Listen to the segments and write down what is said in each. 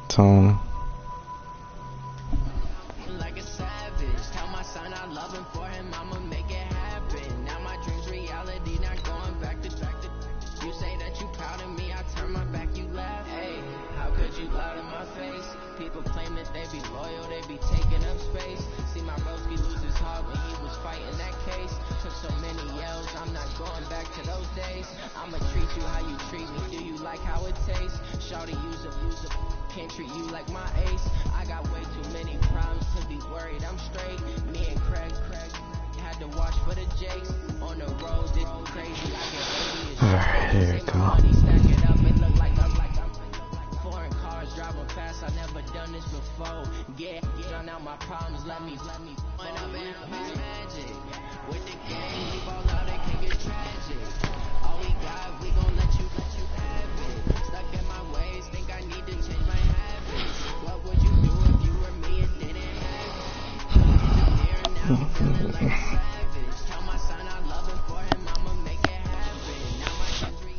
Tone. Like a savage, tell my son I love him for him, I'ma make it happen. Now my dreams reality, not going back to. You say that you proud of me, I turn my back, you laugh. Hey, how could you lie to my face? People claim that they be loyal, they be taking up space. See my broski lose his heart when he was fighting that case. Took so many yells, I'm not going back to those days. I'ma treat you how you treat me, do you like how it tastes? Shawty use a, can't treat you like my ace. I got way too many problems to be worried, I'm straight. Me and Craig had to watch for the Jakes. On the road, it's crazy, I get 80. Alright, here we go. Stack it up, it look like foreign cars driving fast, I never done this before. Get out my problems, let me when I'm in a magic. With the game, we ball out, it can get tragic. All we got, we gon' let you have it. Stuck in my ways, think I need to change my habits. What would you do if you were me and didn't have it? Here now, feeling like a savage. Tell my son I love him for him, I'ma make it happen. Now my country.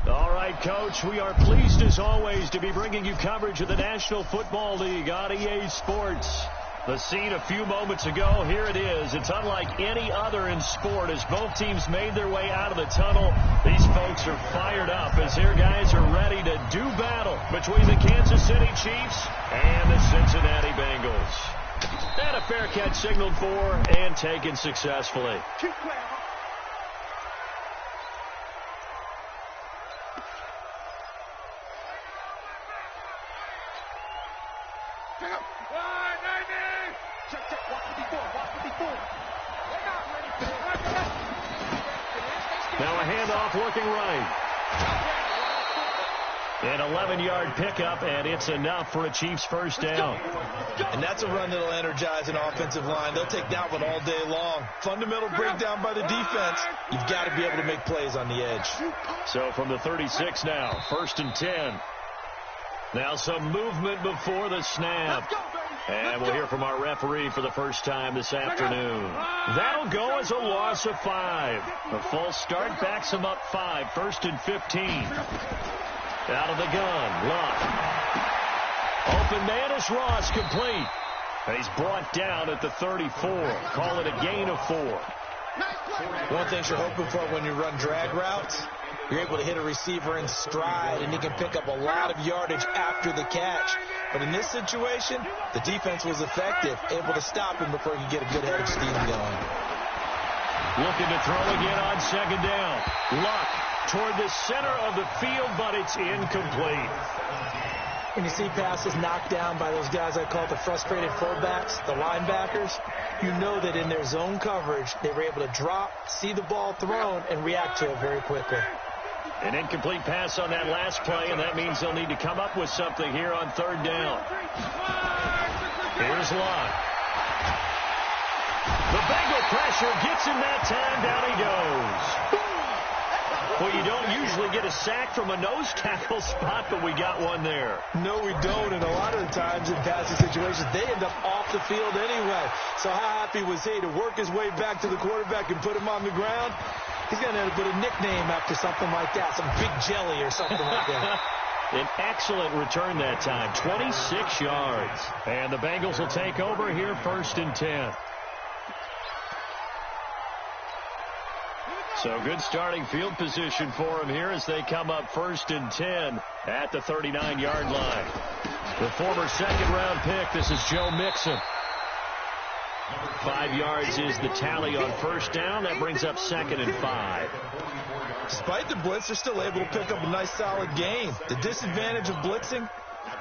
All right, Coach, we are pleased as always to be bringing you coverage of the National Football League on EA Sports. The scene a few moments ago, here it is. It's unlike any other in sport as both teams made their way out of the tunnel. These folks are fired up as their guys are ready to do battle between the Kansas City Chiefs and the Cincinnati Bengals. And a fair catch signaled for and taken successfully. Now a handoff looking right. An 11-yard pickup, and it's enough for a Chiefs first down. And that's a run that'll energize an offensive line. They'll take that one all day long. Fundamental breakdown by the defense. You've got to be able to make plays on the edge. So from the 36 now, 1st and 10. Now some movement before the snap. And we'll hear from our referee for the first time this afternoon. That'll go as a loss of 5. A false start backs him up 5. 1st and 15. Out of the gun, Luck. Open man is Ross, complete. And he's brought down at the 34. Call it a gain of 4. One thing you're hoping for when you run drag routes, you're able to hit a receiver in stride, and he can pick up a lot of yardage after the catch. But in this situation, the defense was effective, able to stop him before he could get a good head of steam going. Looking to throw again on 2nd down. Luck toward the center of the field, but it's incomplete. When you see passes knocked down by those guys I call the frustrated fullbacks, the linebackers, you know that in their zone coverage, they were able to drop, see the ball thrown, and react to it very quickly. An incomplete pass on that last play, and that means they'll need to come up with something here on 3rd down. Here's Luck. The Bengal pressure gets him that time. Down he goes. Well, you don't usually get a sack from a nose tackle spot, but we got one there. No, we don't, and a lot of the times in passing situations, they end up off the field anyway. So how happy was he to work his way back to the quarterback and put him on the ground? He's going to have to put a nickname after something like that, some Big Jelly or something like that. An excellent return that time, 26 yards. And the Bengals will take over here, 1st and 10. So good starting field position for them here as they come up 1st and 10 at the 39-yard line. The former 2nd-round pick, this is Joe Mixon. 5 yards is the tally on 1st down. That brings up 2nd and 5. Despite the blitz, they're still able to pick up a nice, solid gain. The disadvantage of blitzing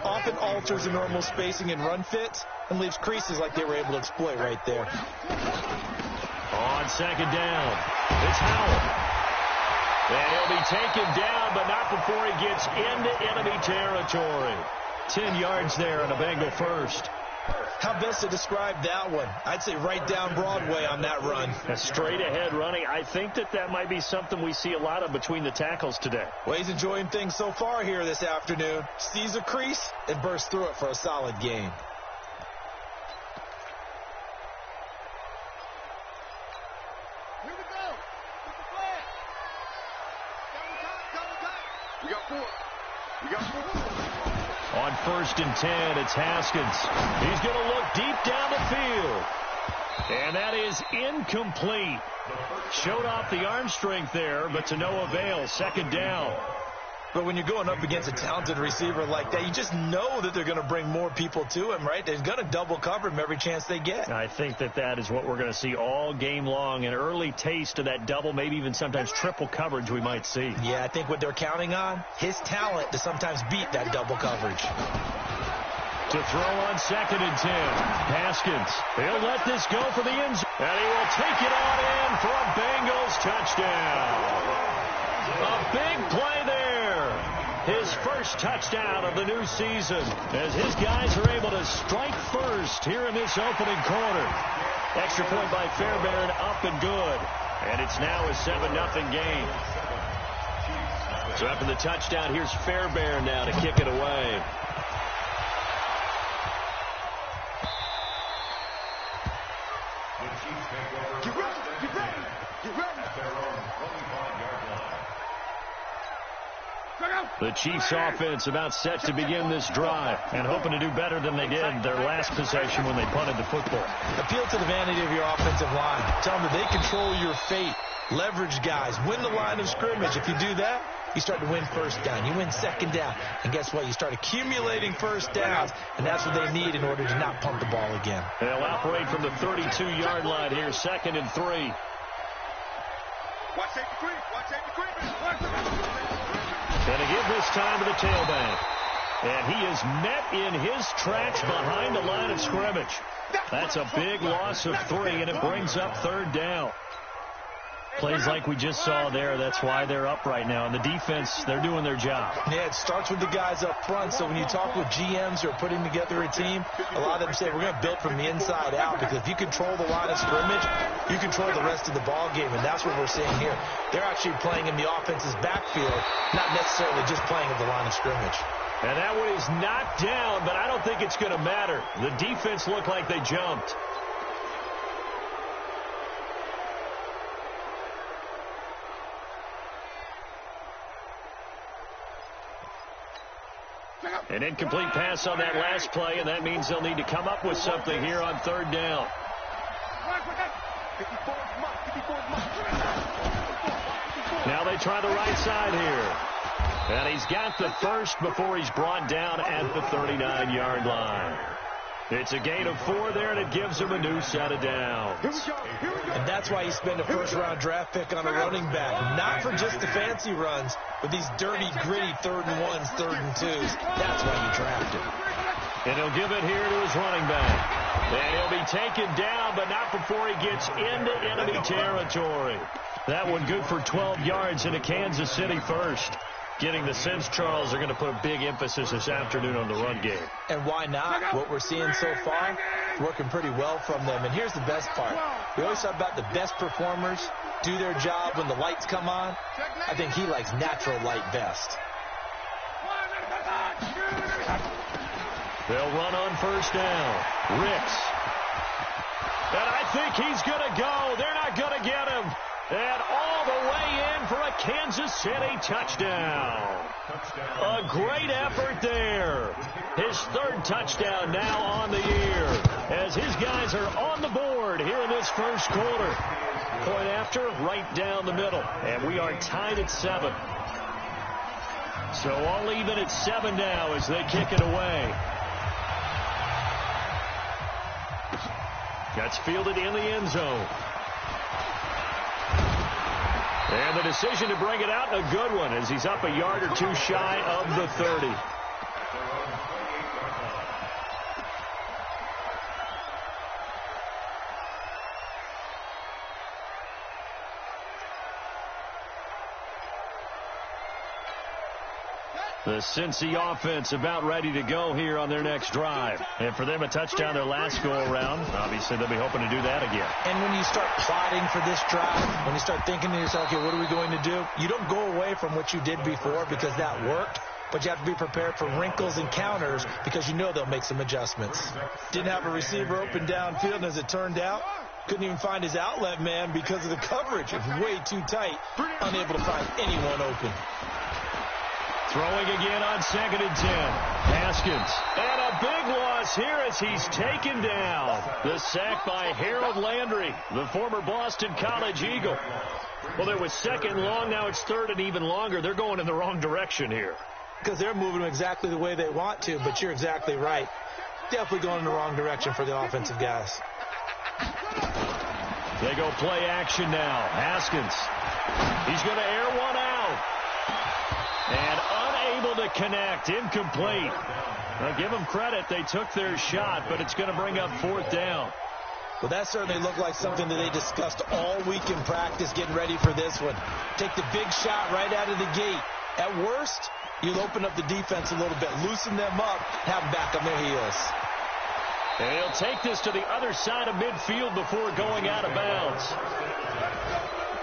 often alters the normal spacing and run fits and leaves creases like they were able to exploit right there. On 2nd down, it's Howell. And he'll be taken down, but not before he gets into enemy territory. 10 yards there on a Bengal first. How best to describe that one? I'd say right down Broadway on that run. A straight ahead running. I think that might be something we see a lot of between the tackles today. Well, he's enjoying things so far here this afternoon. Sees a crease and bursts through it for a solid gain. On 1st and 10, it's Haskins. He's going to look deep down the field. And that is incomplete. Showed off the arm strength there, but to no avail. 2nd down. But when you're going up against a talented receiver like that, you just know that they're going to bring more people to him, right? They're going to double cover him every chance they get. I think that is what we're going to see all game long. An early taste of that double, maybe even sometimes triple coverage we might see. Yeah, I think what they're counting on, his talent to sometimes beat that double coverage. To throw on 2nd and 10. Haskins. He'll let this go for the end zone. And he will take it on in for a Bengals touchdown. A big play there. His first touchdown of the new season as his guys are able to strike first here in this opening quarter. Extra point by Fairbairn, up and good. And it's now a 7-0 game. So after the touchdown, here's Fairbairn now to kick it away. Get ready, get ready, get ready. The Chiefs offense about set to begin this drive and hoping to do better than they did their last possession when they punted the football. Appeal to the vanity of your offensive line. Tell them that they control your fate. Leverage guys. Win the line of scrimmage. If you do that, you start to win 1st down. You win 2nd down. And guess what? You start accumulating 1st downs, and that's what they need in order to not punt the ball again. They'll operate from the 32-yard line here, 2nd and 3. Watch safety creep. Watch safety creep. And to give this time to the tailback. And he is met in his tracks behind the line of scrimmage. That's a big loss of 3, and it brings up 3rd down. Plays like we just saw there, that's why they're up right now. And the defense, they're doing their job. Yeah, it starts with the guys up front. So when you talk with GMs who are putting together a team, a lot of them say we're going to build from the inside out, because if you control the line of scrimmage, you control the rest of the ball game, and that's what we're seeing here. They're actually playing in the offense's backfield, not necessarily just playing at the line of scrimmage. And that one is knocked down, but I don't think it's going to matter. The defense looked like they jumped. An incomplete pass on that last play, and that means they'll need to come up with something here on 3rd down. Now they try the right side here. And he's got the first before he's brought down at the 39-yard line. It's a gain of 4 there, and it gives him a new set of downs. And that's why you spend a 1st-round draft pick on a running back. Not for just the fancy runs, but these dirty, gritty 3rd and 1s, 3rd and 2s. That's why you draft him. And he'll give it here to his running back. And he'll be taken down, but not before he gets into enemy territory. That one good for 12 yards into Kansas City first. Getting the sense, Charles, are going to put a big emphasis this afternoon on the run game. And why not? What we're seeing so far, working pretty well from them. And here's the best part. We always talk about the best performers do their job when the lights come on. I think he likes natural light best. They'll run on 1st down. Ricks. And I think he's going to go. They're not going to get him. And all the way in for a Kansas City touchdown. A great effort there. His 3rd touchdown now on the year as his guys are on the board here in this 1st quarter. Point after, right down the middle. And we are tied at 7. So all even at 7 now as they kick it away. That's fielded in the end zone. And the decision to bring it out, a good one, as he's up a yard or 2 shy of the 30. The Cincy offense about ready to go here on their next drive. And for them, a touchdown their last go-around. Obviously, they'll be hoping to do that again. And when you start plotting for this drive, when you start thinking to yourself, okay, what are we going to do? You don't go away from what you did before because that worked. But you have to be prepared for wrinkles and counters because you know they'll make some adjustments. Didn't have a receiver open downfield, and as it turned out, couldn't even find his outlet man because of the coverage. It was way too tight, unable to find anyone open. Throwing again on 2nd and 10. Haskins. And a big loss here as he's taken down. The sack by Harold Landry, the former Boston College Eagle. Well, there was 2nd long. Now it's 3rd and even longer. They're going in the wrong direction here. Because they're moving them exactly the way they want to, but you're exactly right. Definitely going in the wrong direction for the offensive guys. They go play action now. Haskins. He's going to air one out. And unable to connect. Incomplete. Now, give them credit. They took their shot, but it's going to bring up 4th down. Well, that certainly looked like something that they discussed all week in practice getting ready for this one. Take the big shot right out of the gate. At worst, you'll open up the defense a little bit, loosen them up, have them back on their heels. And he'll take this to the other side of midfield before going out of bounds.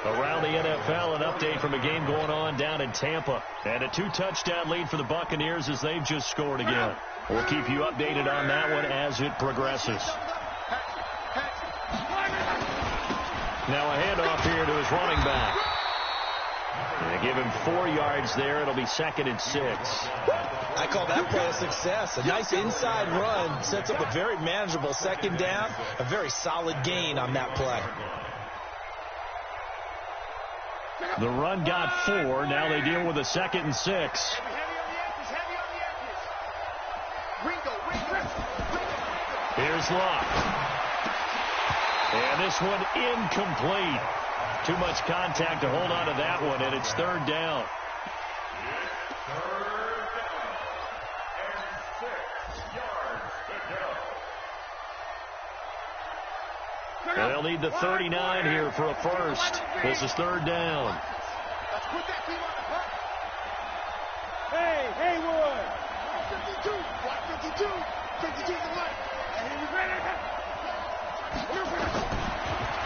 Around the NFL, an update from a game going on down in Tampa. And a 2-touchdown lead for the Buccaneers as they've just scored again. We'll keep you updated on that one as it progresses. Now a handoff here to his running back. And give him 4 yards there. It'll be 2nd and 6. I call that play a success. A nice inside run sets up a very manageable 2nd down. A very solid gain on that play. The run got 4. Now they deal with a 2nd and 6. Here's Locke. And this one incomplete. Too much contact to hold on to that one, and it's 3rd down. And they'll need the 39 here for a first. This is 3rd down. Hey, Haywood! 52, 52, 52 to the left.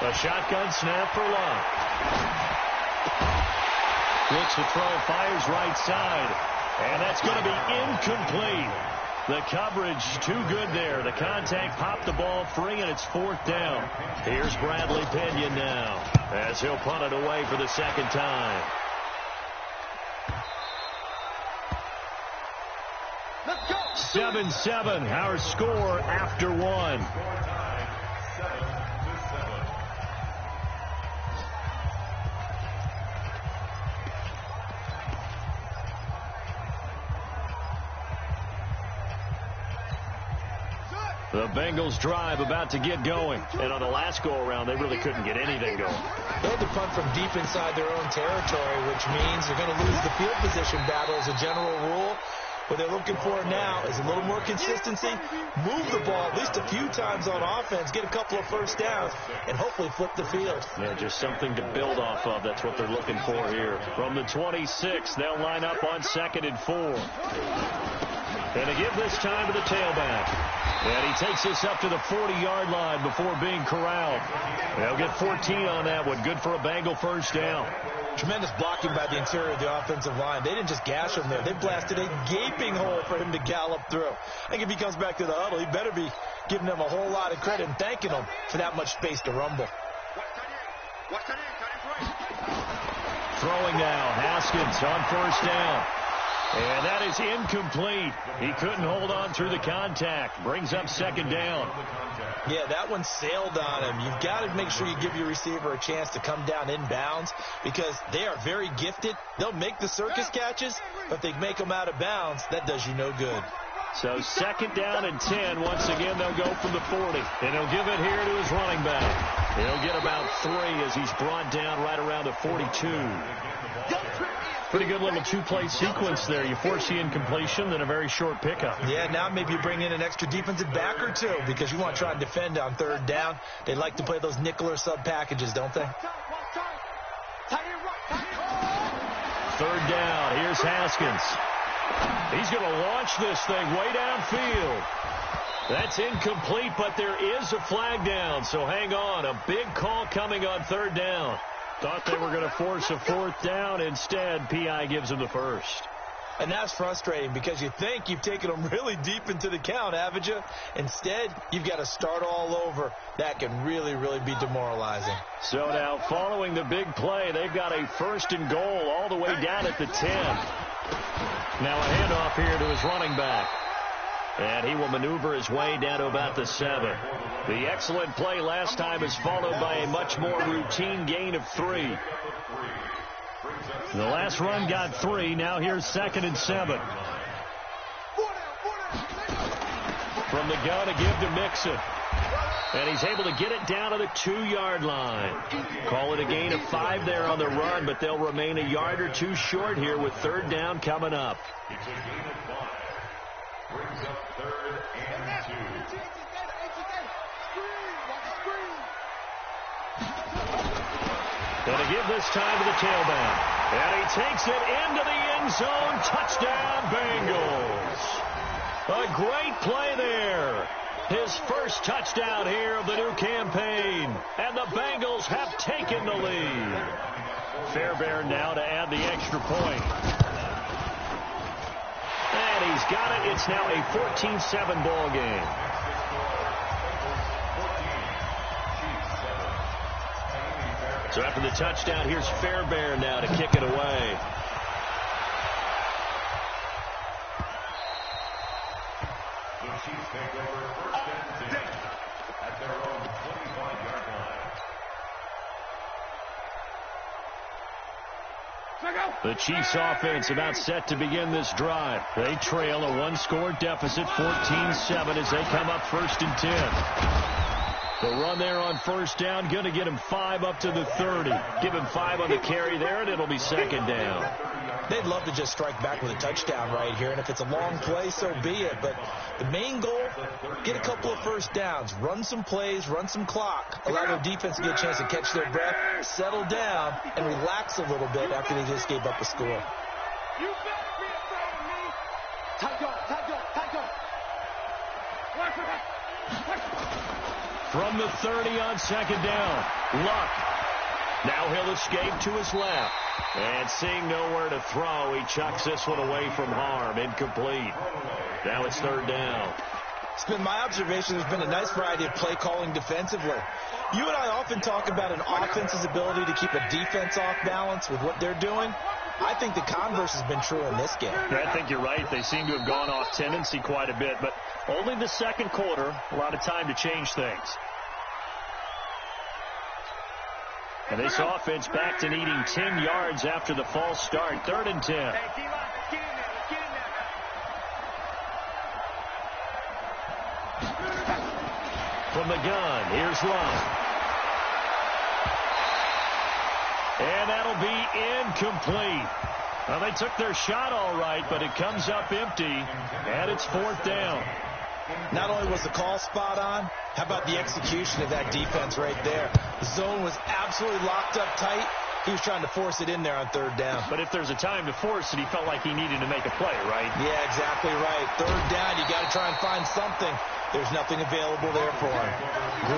A shotgun snap for Locke. Looks to throw, fires right side. And that's going to be incomplete. The coverage too good there. The contact popped the ball free, and it's 4th down. Here's Bradley Pena now as he'll punt it away for the 2nd time. Let's go. 7-7, our score after 1. The Bengals drive about to get going. And on the last go-around, they really couldn't get anything going. They had to punt from deep inside their own territory, which means they're going to lose the field position battle as a general rule. What they're looking for now is a little more consistency, move the ball at least a few times on offense, get a couple of first downs, and hopefully flip the field. Yeah, just something to build off of. That's what they're looking for here. From the 26, they'll line up on 2nd and 4. And to give this time to the tailback. And he takes this up to the 40-yard line before being corralled. They'll get 14 on that one. Good for a Bengal first down. Tremendous blocking by the interior of the offensive line. They didn't just gash him there. They blasted a gaping hole for him to gallop through. I think if he comes back to the huddle, he better be giving them a whole lot of credit and thanking them for that much space to rumble. Throwing now, Haskins on first down. And that is incomplete. He couldn't hold on through the contact. Brings up 2nd down. Yeah, that one sailed on him. You've got to make sure you give your receiver a chance to come down inbounds because they are very gifted. They'll make the circus catches, but if they make them out of bounds, that does you no good. So 2nd down and 10. Once again, they'll go from the 40. And he'll give it here to his running back. He'll get about 3 as he's brought down right around the 42. Pretty good little 2-play sequence there. You force the incompletion, then a very short pickup. Yeah, now maybe you bring in an extra defensive back or two because you want to try and defend on 3rd down. They like to play those nickel or sub packages, don't they? 3rd down. Here's Haskins. He's going to launch this thing way downfield. That's incomplete, but there is a flag down, so hang on. A big call coming on 3rd down. Thought they were going to force a 4th down. Instead, P.I. gives them the first. And that's frustrating because you think you've taken them really deep into the count, haven't you? Instead, you've got to start all over. That can really, really be demoralizing. So now, following the big play, they've got a 1st and goal all the way down at the 10. Now a handoff here to his running back. And he will maneuver his way down to about the 7. The excellent play last time is followed by a much more routine gain of 3. The last run got 3. Now here's 2nd and 7. From the gun, a give to Mixon. And he's able to get it down to the 2-yard line. Call it a gain of 5 there on the run, but they'll remain a yard or 2 short here with 3rd down coming up. It's a gain of 5. Brings up 3rd and 2. Going to give this time to the tailback. And he takes it into the end zone. Touchdown, Bengals. A great play there. His first touchdown here of the new campaign. And the Bengals have taken the lead. Fairbairn now to add the extra point. And he's got it. It's now a 14-7 ball game. So after the touchdown, here's Fairbairn now to kick it away. The Chiefs take over 1st and 10 at their own 25-yard line. The Chiefs offense about set to begin this drive. They trail a 1-score deficit, 14-7 as they come up 1st and 10. The run there on 1st down, going to get him 5 up to the 30. Give him 5 on the carry there, and it'll be 2nd down. They'd love to just strike back with a touchdown right here, and if it's a long play, so be it. But the main goal, get a couple of 1st downs, run some plays, run some clock, allow their defense to get a chance to catch their breath, settle down, and relax a little bit after they just gave up a score. You better be afraid of me. Tight go. Watch for that. From the 30 on 2nd down, Luck. Now he'll escape to his left. And seeing nowhere to throw, he chucks this one away from harm. Incomplete. Now it's 3rd down. It's been my observation there's been a nice variety of play calling defensively. You and I often talk about an offense's ability to keep a defense off balance with what they're doing. I think the converse has been true in this game. I think you're right. They seem to have gone off tendency quite a bit, but only the 2nd quarter, a lot of time to change things. And this offense back to needing 10 yards after the false start. 3rd and 10. From the gun, here's Love. And that'll be incomplete. Well, they took their shot all right, but it comes up empty, and it's 4th down. Not only was the call spot on, how about the execution of that defense right there? The zone was absolutely locked up tight. He was trying to force it in there on 3rd down. But if there's a time to force it, he felt like he needed to make a play, right? Yeah, exactly right. 3rd down, you got to try and find something. There's nothing available there for him.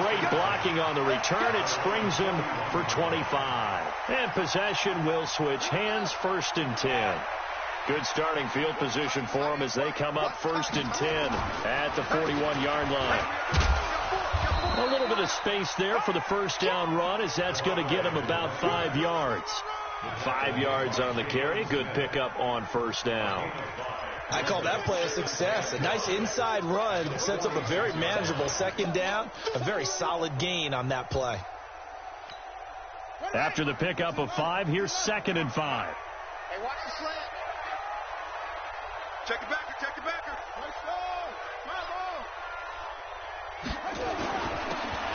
Great blocking on the return. It springs him for 25. And possession will switch hands. 1st and 10. Good starting field position for them as they come up 1st and 10 at the 41-yard line. A little bit of space there for the 1st down run as that's going to get him about 5 yards. 5 yards on the carry. Good pickup on 1st down. I call that play a success. A nice inside run sets up a very manageable 2nd down. A very solid gain on that play. After the pickup of 5, here's 2nd and 5. Hey, watch the slant. Check it backer. Nice ball.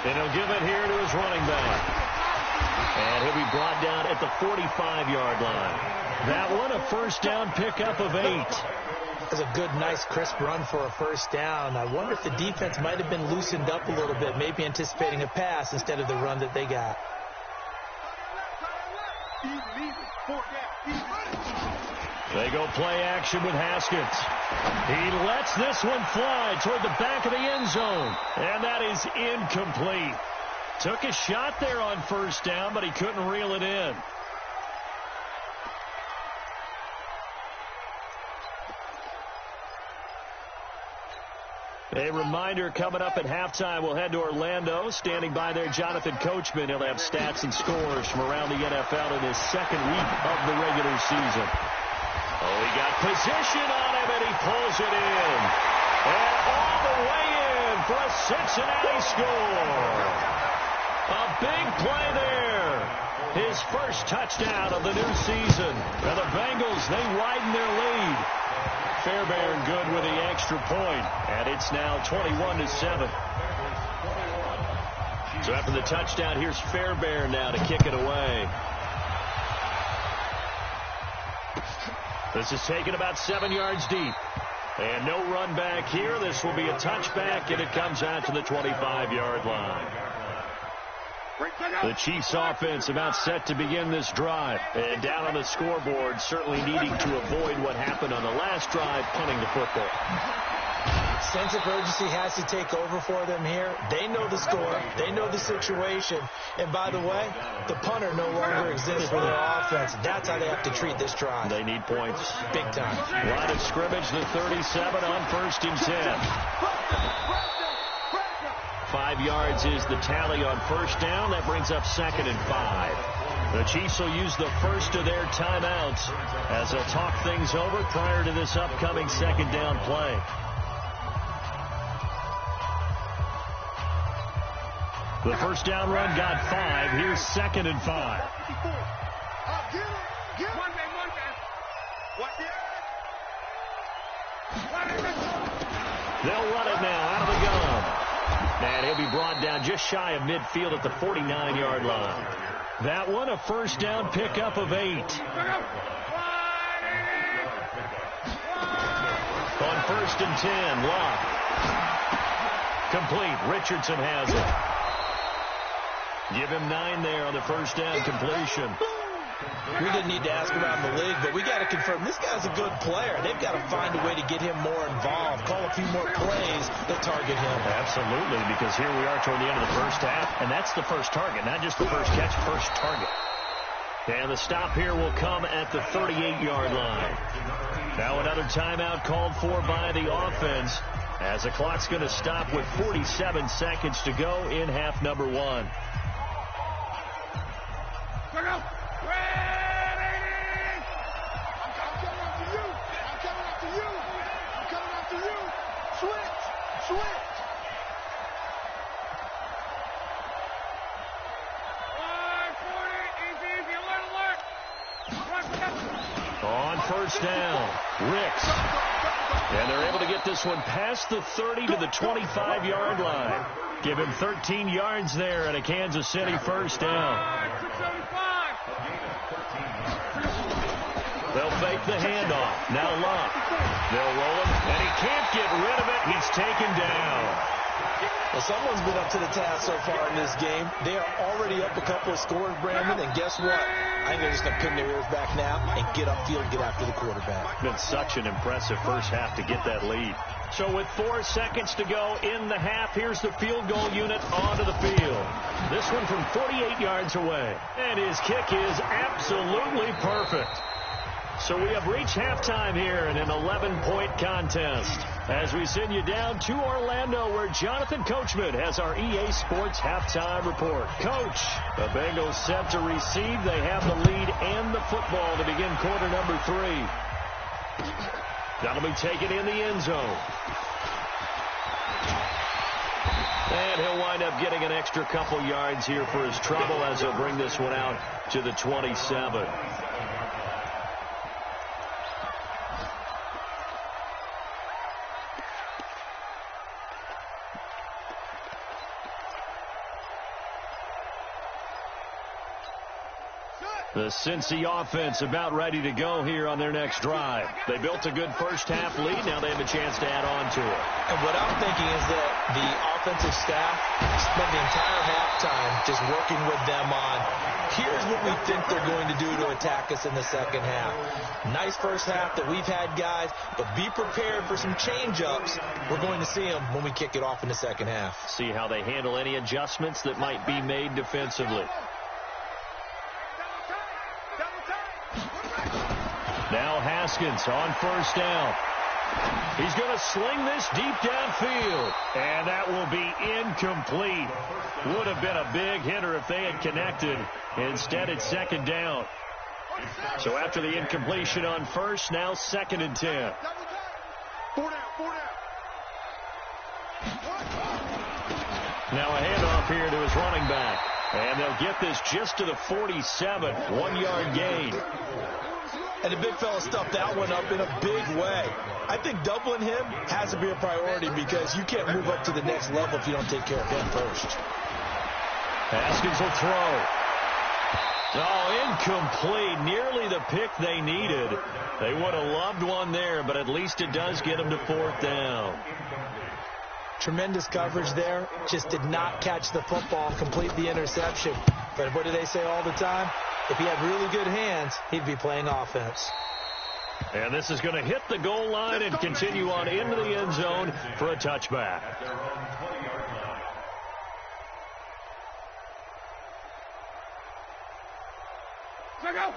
And he'll give it here to his running back. And he'll be brought down at the 45-yard line. That one, a 1st down pickup of 8. That's a good, nice, crisp run for a 1st down. I wonder if the defense might have been loosened up a little bit, maybe anticipating a pass instead of the run that they got. They go play action with Haskins. He lets this one fly toward the back of the end zone. And that is incomplete. Took a shot there on 1st down, but he couldn't reel it in. A reminder, coming up at halftime, we'll head to Orlando. Standing by there, Jonathan Coachman. He'll have stats and scores from around the NFL in his 2nd week of the regular season. Oh, he got position on him, and he pulls it in. And all the way in for a Cincinnati score. A big play there. His first touchdown of the new season. And the Bengals, they widen their lead. Fairbairn good with the extra point, and it's now 21-7. So after the touchdown, here's Fairbairn now to kick it away. This is taken about 7 yards deep. And no run back here. This will be a touchback, and it comes out to the 25-yard line. The Chiefs offense about set to begin this drive. And down on the scoreboard, certainly needing to avoid what happened on the last drive, punting the football. Sense of urgency has to take over for them here. They know the score. They know the situation. And by the way, the punter no longer exists for their offense. That's how they have to treat this drive. They need points. Big time. Line of scrimmage, the 37 on 1st and 10. 5 yards is the tally on first down. That brings up 2nd and 5. The Chiefs will use the first of their timeouts as they'll talk things over prior to this upcoming 2nd down play. The first down run got 5. Here's 2nd and 5. They'll run it now out of the gun. And he'll be brought down just shy of midfield at the 49-yard line. That one, a first down pickup of 8. On 1st and 10, Locke. Complete. Richardson has it. Give him 9 there on the first down completion. We didn't need to ask around the league, but we got to confirm this guy's a good player. They've got to find a way to get him more involved, call a few more plays that target him. Absolutely, because here we are toward the end of the first half, and that's the first target, not just the first catch, first target. And the stop here will come at the 38-yard line. Now another timeout called for by the offense, as the clock's going to stop with 47 seconds to go in half number 1. On first down, Ricks. And they're able to get this one past the 30 to the 25-yard line. Give him 13 yards there and a Kansas City first down. They'll fake the handoff. Now Locke. They'll roll him, and he can't get rid of it. He's taken down. Well, someone's been up to the task so far in this game. They are already up a couple of scores, Brandon, and guess what? I think they're just going to pin their ears back now and get upfield and get after the quarterback. Been such an impressive first half to get that lead. So with 4 seconds to go in the half, here's the field goal unit onto the field. This one from 48 yards away. And his kick is absolutely perfect. So we have reached halftime here in an 11-point contest as we send you down to Orlando, where Jonathan Coachman has our EA Sports halftime report. Coach, the Bengals set to receive. They have the lead and the football to begin quarter number 3. That'll be taken in the end zone. And he'll wind up getting an extra couple yards here for his trouble as he'll bring this one out to the 27. The Cincy offense about ready to go here on their next drive. They built a good first half lead. Now they have a chance to add on to it. And what I'm thinking is that the offensive staff spent the entire halftime just working with them on, here's what we think they're going to do to attack us in the second half. Nice first half that we've had, guys, but be prepared for some change-ups. We're going to see them when we kick it off in the second half. See how they handle any adjustments that might be made defensively. Now Haskins on first down. He's going to sling this deep downfield. And that will be incomplete. Would have been a big hitter if they had connected. Instead, it's second down. So after the incompletion on first, now 2nd and 10. Now a handoff here to his running back. And they'll get this just to the 47, 1-yard gain. And the big fella stuffed that one up in a big way. I think doubling him has to be a priority because you can't move up to the next level if you don't take care of him first. Haskins will throw. Oh, incomplete. Nearly the pick they needed. They would have loved one there, but at least it does get them to 4th down. Tremendous coverage there. Just did not catch the football, complete the interception. But what do they say all the time? If he had really good hands, he'd be playing offense. And this is going to hit the goal line and continue on into the end zone for a touchback.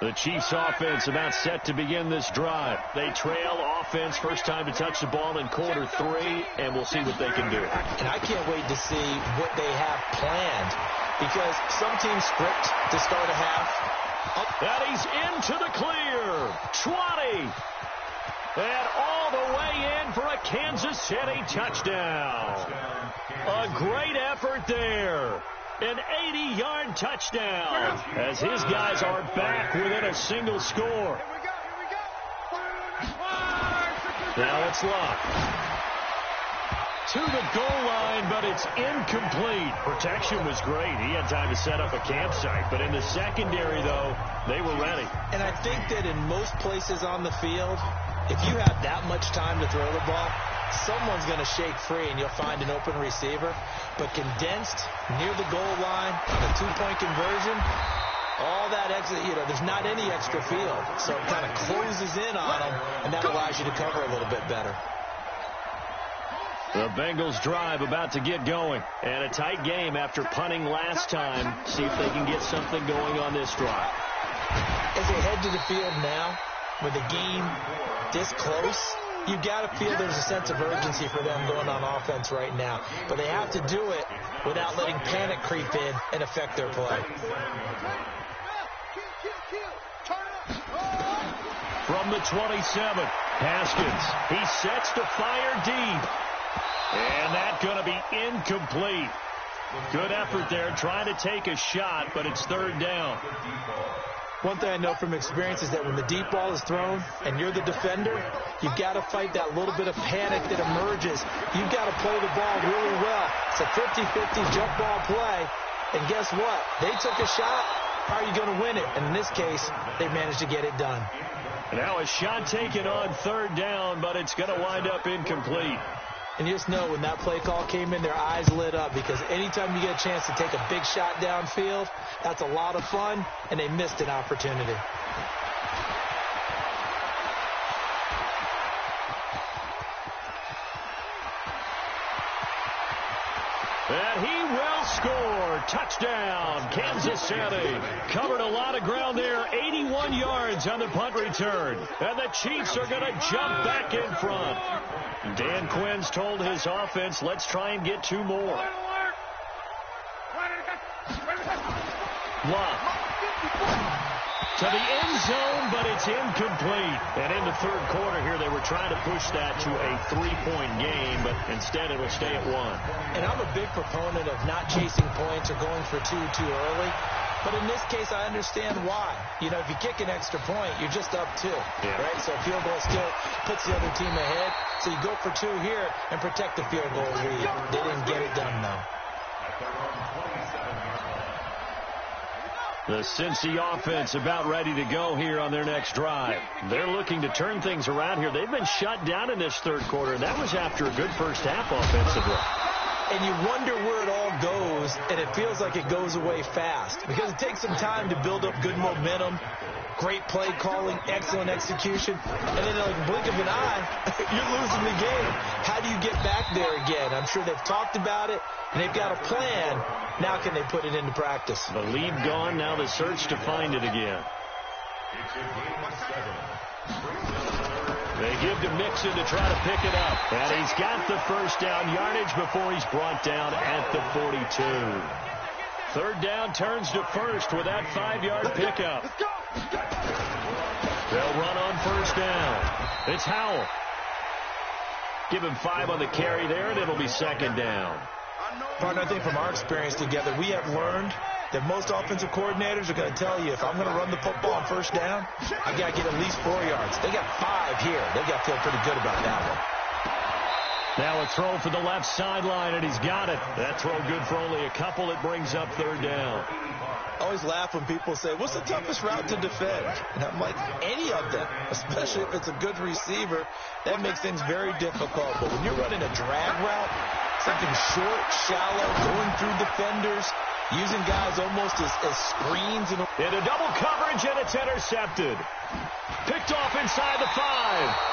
The Chiefs offense about set to begin this drive. They trail offense, first time to touch the ball in quarter 3, and we'll see what they can do. And I can't wait to see what they have planned because some teams script to start a half. And he's into the clear. 20. And all the way in for a Kansas City touchdown. A great effort there. An 80-yard touchdown as his guys are back within a single score. Now it's locked. To the goal line, but it's incomplete. Protection was great. He had time to set up a campsite. But in the secondary, though, they were ready. And I think that in most places on the field, if you have that much time to throw the ball, someone's going to shake free and you'll find an open receiver. But condensed near the goal line on a 2-point conversion, all that extra, there's not any extra field. So it kind of closes in on them, and that allows you to cover a little bit better. The Bengals drive about to get going. And a tight game after punting last time. See if they can get something going on this drive. As they head to the field now, with the game this close, you've got to feel there's a sense of urgency for them going on offense right now. But they have to do it without letting panic creep in and affect their play. From the 27, Haskins. He sets to fire deep. And that's going to be incomplete. Good effort there, trying to take a shot, but it's 3rd down. One thing I know from experience is that when the deep ball is thrown and you're the defender, you've got to fight that little bit of panic that emerges. You've got to play the ball really well. It's a 50-50 jump ball play. And guess what? They took a shot. How are you going to win it? And in this case, they managed to get it done. Now a shot taken on 3rd down, but it's going to wind up incomplete. And you just know when that play call came in, their eyes lit up because anytime you get a chance to take a big shot downfield, that's a lot of fun, and they missed an opportunity. And he will score. Touchdown, Kansas City. Covered a lot of ground there. 81 yards on the punt return. And the Chiefs are going to jump back in front. Dan Quinn's told his offense, let's try and get 2 more. Love. To the end zone, but it's incomplete. And in the 3rd quarter here, they were trying to push that to a 3-point game, but instead it'll stay at 1. And I'm a big proponent of not chasing points or going for 2 too early. But in this case, I understand why. If you kick an extra point, you're just up 2, right? So a field goal still puts the other team ahead. So you go for 2 here and protect the field goal lead. They didn't get it done, though. The Cincy offense about ready to go here on their next drive. They're looking to turn things around here. They've been shut down in this 3rd quarter, and that was after a good first half offensively. And you wonder where it all goes, and it feels like it goes away fast because it takes some time to build up good momentum, great play calling, excellent execution, and then like a blink of an eye, you're losing the game. How do you get back there again? I'm sure they've talked about it, and they've got a plan. Now can they put it into practice? The lead gone, now the search to find it again. They give to Mixon to try to pick it up. And he's got the first down yardage before he's brought down at the 42. 3rd down turns to 1st with that 5-yard pickup. They'll run on first down. It's Howell. Give him 5 on the carry there, and it'll be second down. Partner, I think from our experience together, we have learned that most offensive coordinators are going to tell you, if I'm going to run the football on first down, I've got to get at least 4 yards. They got 5 here. They've got to feel pretty good about that one. Now a throw for the left sideline, and he's got it. That throw good for only a couple. It brings up third down. I always laugh when people say, what's the toughest route to defend? And I'm like, any of them, especially if it's a good receiver, that makes things very difficult. But when you're running a drag route, something short, shallow, going through defenders, using guys almost as screens. Into double coverage, and it's intercepted. Picked off inside the 5.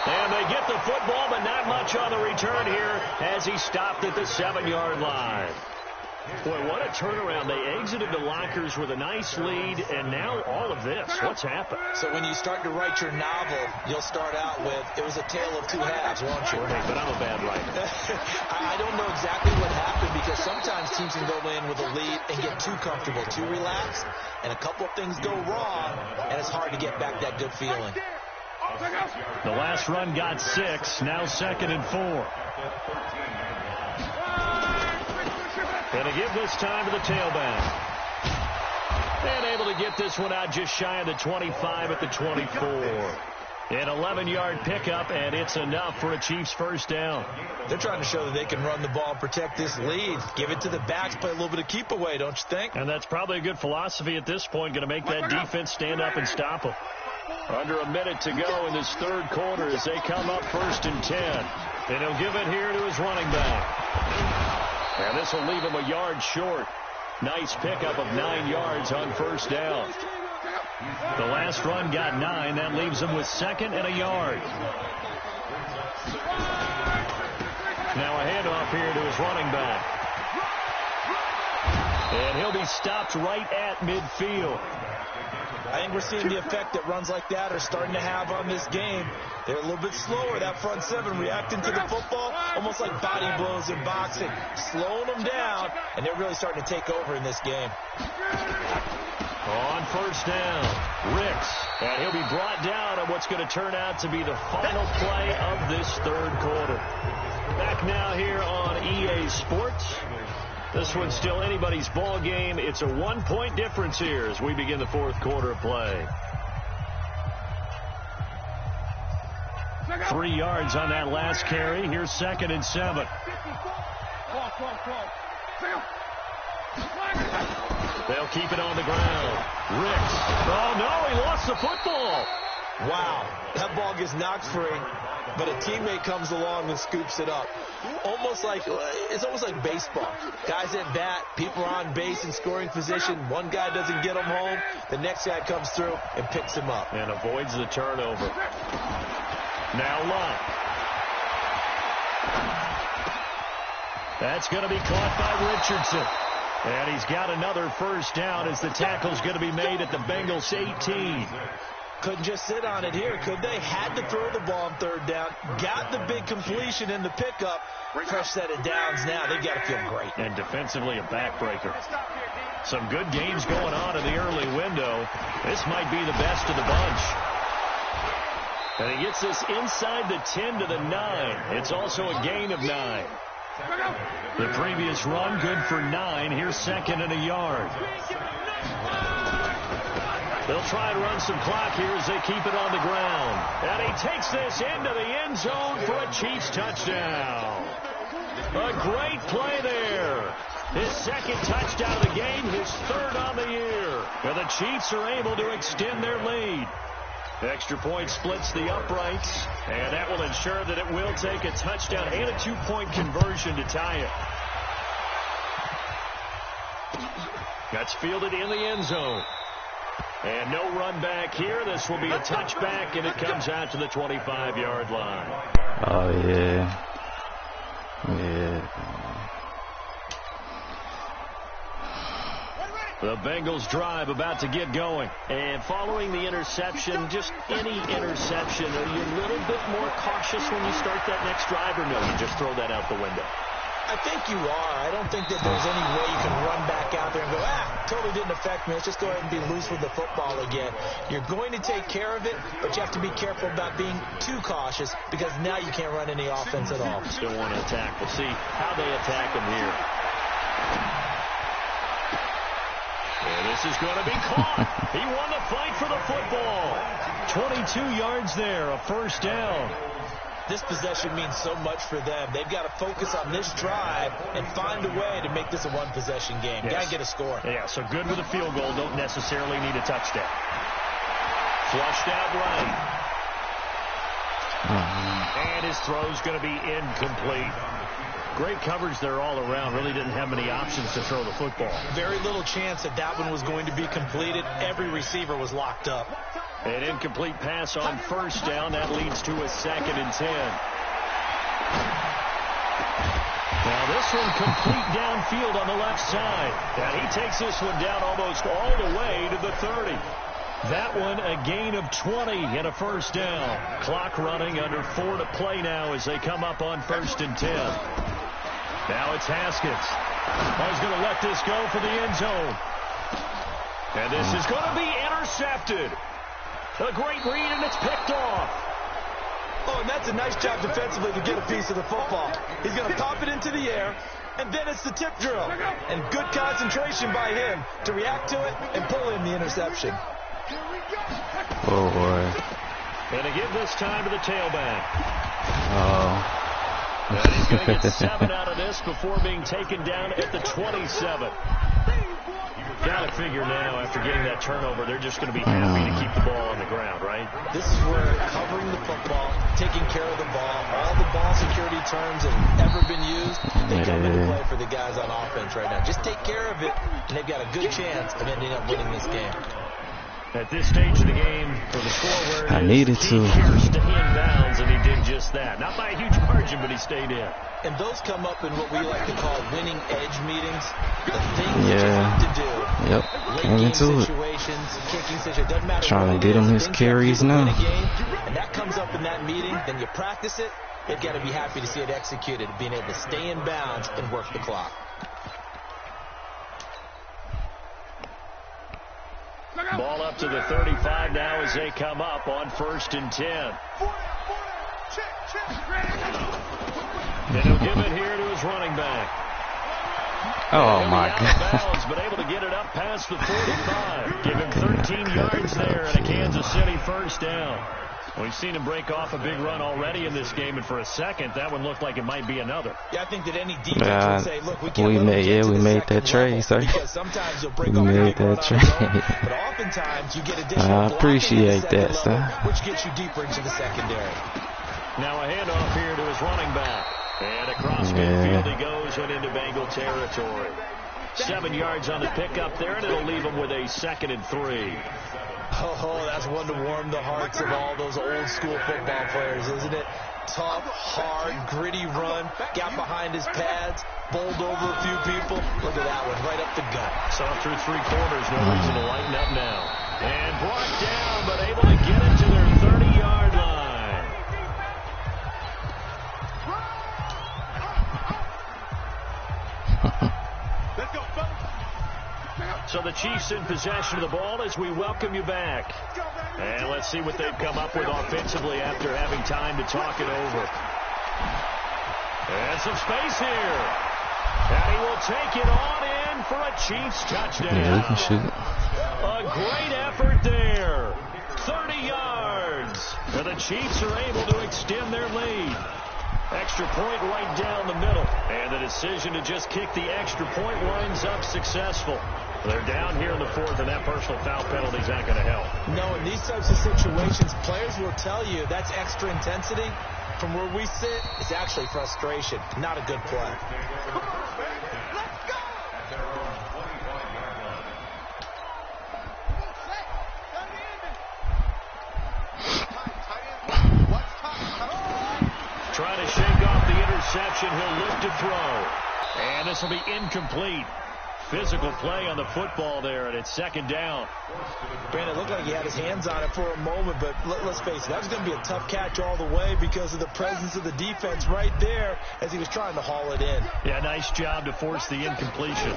And they get the football, but not much on the return here as he stopped at the 7-yard line. Boy, what a turnaround. They exited the lockers with a nice lead, and now all of this. What's happened? So when you start to write your novel, you'll start out with, it was a tale of 2 halves, won't you? Right, but I'm a bad writer. I don't know exactly what happened, because sometimes teams can go in with a lead and get too comfortable, too relaxed, and a couple of things go wrong, and it's hard to get back that good feeling. The last run got 6, now 2nd and 4. And to give this time to the tailback. And able to get this one out just shy of the 25 at the 24. An 11-yard pickup, and it's enough for a Chiefs first down. They're trying to show that they can run the ball and protect this lead. Give it to the backs, play a little bit of keep away, don't you think? And that's probably a good philosophy at this point, going to make that defense stand up and stop them. Under a minute to go in this third quarter as they come up 1st and 10. And he'll give it here to his running back. And this will leave him a yard short. Nice pickup of 9 yards on first down. The last run got 9. That leaves him with 2nd and a yard. Now a handoff here to his running back. And he'll be stopped right at midfield. I think we're seeing the effect that runs like that are starting to have on this game. They're a little bit slower, that front 7, reacting to the football, almost like body blows in boxing, slowing them down, and they're really starting to take over in this game. On first down, Ricks, and he'll be brought down on what's going to turn out to be the final play of this third quarter. Back now here on EA Sports. This one's still anybody's ball game. It's a 1-point difference here as we begin the fourth quarter of play. 3 yards on that last carry. Here's 2nd and 7. They'll keep it on the ground. Ricks. Oh, no, he lost the football. Wow, that ball gets knocked free, but a teammate comes along and scoops it up. It's almost like baseball. Guys at bat, people are on base in scoring position. One guy doesn't get him home. The next guy comes through and picks him up. And avoids the turnover. Now Lott. That's going to be caught by Richardson. And he's got another first down as the tackle's going to be made at the Bengals 18. Couldn't just sit on it here, could they? Had to throw the ball on third down. Got the big completion in the pickup. Fresh set of downs now. They've got to feel great. And defensively a backbreaker. Some good games going on in the early window. This might be the best of the bunch. And he gets this inside the 10 to the 9. It's also a gain of 9. The previous run good for 9. Here's 2nd and a yard. They'll try and run some clock here as they keep it on the ground. And he takes this into the end zone for a Chiefs touchdown. A great play there. His 2nd touchdown of the game, his 3rd on the year. And the Chiefs are able to extend their lead. Extra point splits the uprights, and that will ensure that it will take a touchdown and a 2-point conversion to tie it. That's fielded in the end zone. And no run back here. This will be a touchback, and it comes out to the 25-yard line. Oh, yeah. Yeah. The Bengals drive about to get going. And following the interception, just any interception, are you a little bit more cautious when you start that next drive, or no, you just throw that out the window? I think you are. I don't think that there's any way you can run back out there and go, totally didn't affect me. Let's just go ahead and be loose with the football again. You're going to take care of it, but you have to be careful about being too cautious because now you can't run any offense at all. Still want to attack. We'll see how they attack him here. And this is going to be caught. He won the fight for the football. 22 yards there, a first down. This possession means so much for them. They've got to focus on this drive and find a way to make this a one-possession game. Yes. Got to get a score. Yeah, so good with a field goal. Don't necessarily need a touchdown. Flushed out right. And his throw's going to be incomplete. Great coverage there all around. Really didn't have many options to throw the football. Very little chance that one was going to be completed. Every receiver was locked up. An incomplete pass on first down. That leads to a 2nd and 10. Now this one complete downfield on the left side. And he takes this one down almost all the way to the 30. That one a gain of 20 and a first down. Clock running, under 4 to play now as they come up on 1st and 10. Now it's Haskins. He's going to let this go for the end zone. And this is going to be intercepted. A great read, and it's picked off. Oh, and that's a nice job defensively to get a piece of the football. He's going to pop it into the air, and then it's the tip drill. And good concentration by him to react to it and pull in the interception. Oh, boy. And to give this time to the tailback. Oh. And he's going to get 7 out of this before being taken down at the 27. Got to figure now, after getting that turnover, they're just going to be happy to keep the ball on the ground, right? This is where covering the football, taking care of the ball, all the ball security terms that have ever been used, they come into play for the guys on offense right now. Just take care of it, and they've got a good chance of ending up winning this game. At this stage of the game, for the score where it I needed to. He cares to inbounds, and he did just that. Not by a huge margin, but he stayed in. And those come up in what we like to call winning edge meetings. The things that you have to do. Yep. Came into it. Kicking situations, doesn't matter. Trying to get him his carries now. And that comes up in that meeting, then you practice it. They've got to be happy to see it executed, being able to stay in bounds and work the clock. Ball up to the 35 now as they come up on 1st and 10. And he'll give it here to his running back. Oh, my God. Bounds, but able to get it up past the 45. Give him 13 yards there and a Kansas City first down. We've seen him break off a big run already in this game, and for a second, that one looked like it might be another. Yeah, I think that any defense would say, look, we can't we made that trade, sir. Sometimes you'll break we made that trade. But oftentimes you get additional I appreciate that, level, sir. Which gets you deeper into the secondary. Now a handoff here to his running back. And across midfield he goes and into Bengal territory. 7 yards on the pickup there, and it'll leave him with a 2nd and 3. Oh, that's one to warm the hearts of all those old-school football players, isn't it? Tough, hard, gritty run, got behind his pads, bowled over a few people. Look at that one, right up the gut. Saw through 3 quarters, no reason to lighten up now. And brought down, but able to get it to their 30-yard line. Let's go, fellas. So the Chiefs in possession of the ball as we welcome you back. And let's see what they've come up with offensively after having time to talk it over. And some space here. And he will take it on in for a Chiefs touchdown. Yeah, we can shoot. A great effort there. 30 yards. And the Chiefs are able to extend their lead. Extra point right down the middle. And the decision to just kick the extra point winds up successful. They're down here in the 4th, and that personal foul penalty is not going to help. No, in these types of situations, players will tell you that's extra intensity. From where we sit, it's actually frustration. Not a good play. Let's go! Trying to shake off the interception. He'll look to throw. And this will be incomplete. Physical play on the football there, and it's 2nd down. Brandon, look looked like he had his hands on it for a moment, but let's face it, that was going to be a tough catch all the way because of the presence of the defense right there as he was trying to haul it in. Yeah, nice job to force the incompletion.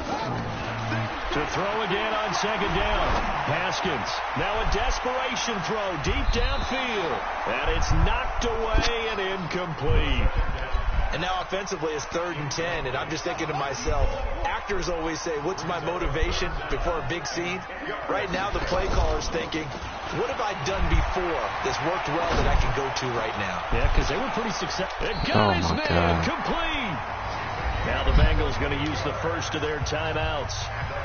To throw again on second down. Haskins. Now a desperation throw deep downfield. And it's knocked away and incomplete. And now offensively it's 3rd and 10, and I'm just thinking to myself, actors always say, what's my motivation before a big scene? Right now the play caller's thinking, what have I done before that's worked well that I can go to right now? Yeah, because they were pretty successful. It got his man complete. Now the Bengals going to use the first of their timeouts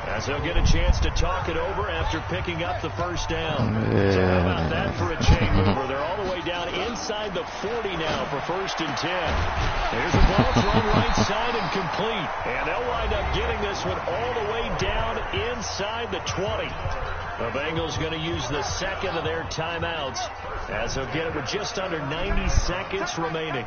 as they'll get a chance to talk it over after picking up the first down. Yeah. So how about that for a chain mover? They're all the way down inside the 40 now for 1st and 10. There's the ball thrown right side and complete. And they'll wind up getting this one all the way down inside the 20. The Bengals going to use the second of their timeouts as they'll get it with just under 90 seconds remaining.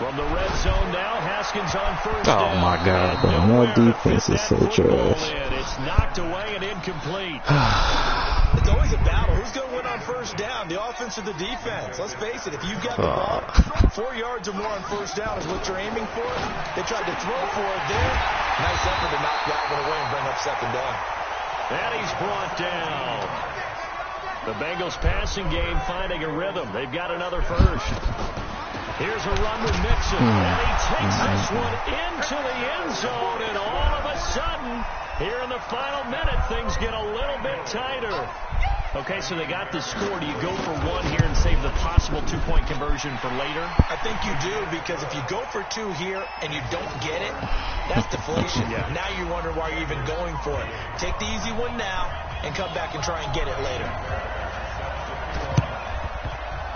From the red zone now, Haskins on first down. Oh my God, bro. More defense is so trash. It's knocked away and incomplete. It's always a battle. Who's going to win on first down, the offense or the defense? Let's face it, if you've got the ball, 4 yards or more on first down is what you're aiming for. They tried to throw for it there. Nice effort to knock that one away and bring up second down. And he's brought down. The Bengals passing game finding a rhythm. They've got another first. Here's a run with Mixon, and he takes this one into the end zone, and all of a sudden, here in the final minute, things get a little bit tighter. Okay, so they got the score. Do you go for one here and save the possible two-point conversion for later? I think you do, because if you go for two here and you don't get it, that's deflation. Yeah. Now you wonder why you're even going for it. Take the easy one now and come back and try and get it later.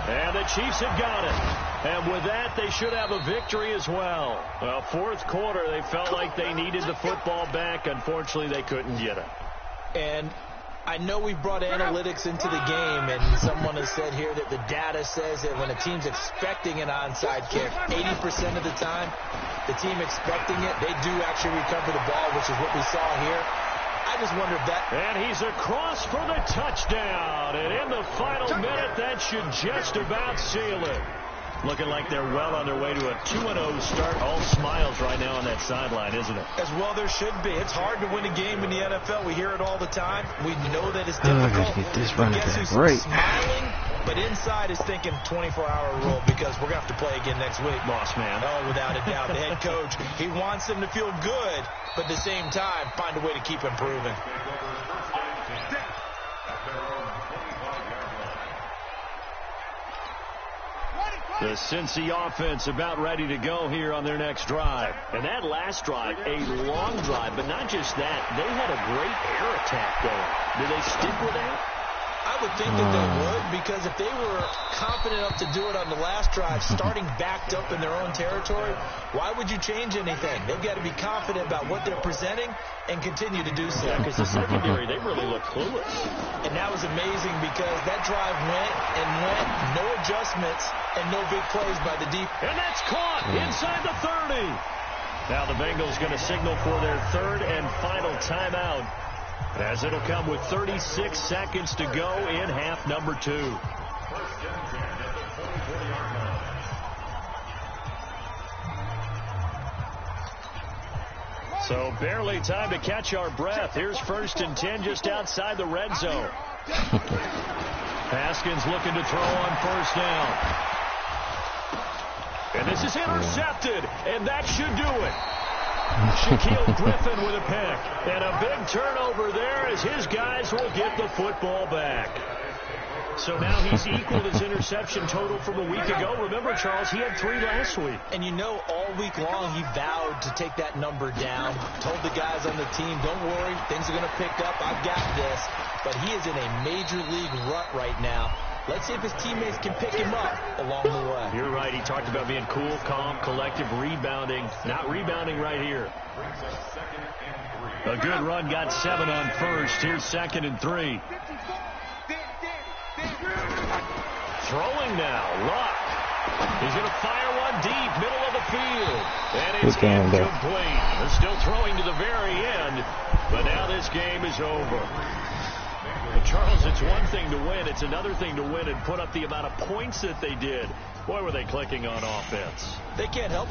And the Chiefs have got it. And with that, they should have a victory as well. Well, 4th quarter, they felt like they needed the football back. Unfortunately, they couldn't get it. And I know we brought analytics into the game, and someone has said here that the data says that when a team's expecting an onside kick, 80% of the time, the team expecting it, they do actually recover the ball, which is what we saw here. I just wonder if that... And he's across for the touchdown. And in the final minute, that should just about seal it. Looking like they're well on their way to a 2-0 start. All smiles right now on that sideline, isn't it? As well there should be. It's hard to win a game in the NFL. We hear it all the time. We know that it's difficult. I gotta get this running Guess back who's right. smiling, but inside is thinking 24-hour rule because we're going to have to play again next week. Boss man. Oh, without a doubt. The head coach, he wants them to feel good, but at the same time, find a way to keep improving. The Cincy offense about ready to go here on their next drive. And that last drive, a long drive, but not just that. They had a great air attack going. Do they stick with that? I would think that they would, because if they were confident enough to do it on the last drive, starting backed up in their own territory, why would you change anything? They've got to be confident about what they're presenting and continue to do so. Yeah, because the secondary, they really look clueless. And that was amazing because that drive went and went, no adjustments, and no big plays by the defense. And that's caught inside the 30. Now the Bengals going to signal for their 3rd and final timeout, as it'll come with 36 seconds to go in half number 2. So barely time to catch our breath. Here's 1st and 10 just outside the red zone. Haskins looking to throw on 1st down. And this is intercepted, and that should do it. Shaquille Griffin with a pick. And a big turnover there as his guys will get the football back. So now he's equaled his interception total from a week ago. Remember, Charles, he had 3 last week. And you know, all week long he vowed to take that number down. Told the guys on the team, don't worry, things are going to pick up. I've got this. But he is in a major league rut right now. Let's see if his teammates can pick him up along the way. You're right. He talked about being cool, calm, collective, rebounding. Not rebounding right here. A good run, got 7 on 1st. Here's 2nd and 3. Throwing now, Luck. He's going to fire one deep, middle of the field. And it's incomplete. They're still throwing to the very end, but now this game is over. The Charles, it's one thing to win. It's another thing to win and put up the amount of points that they did. Boy, were they clicking on offense. They can't help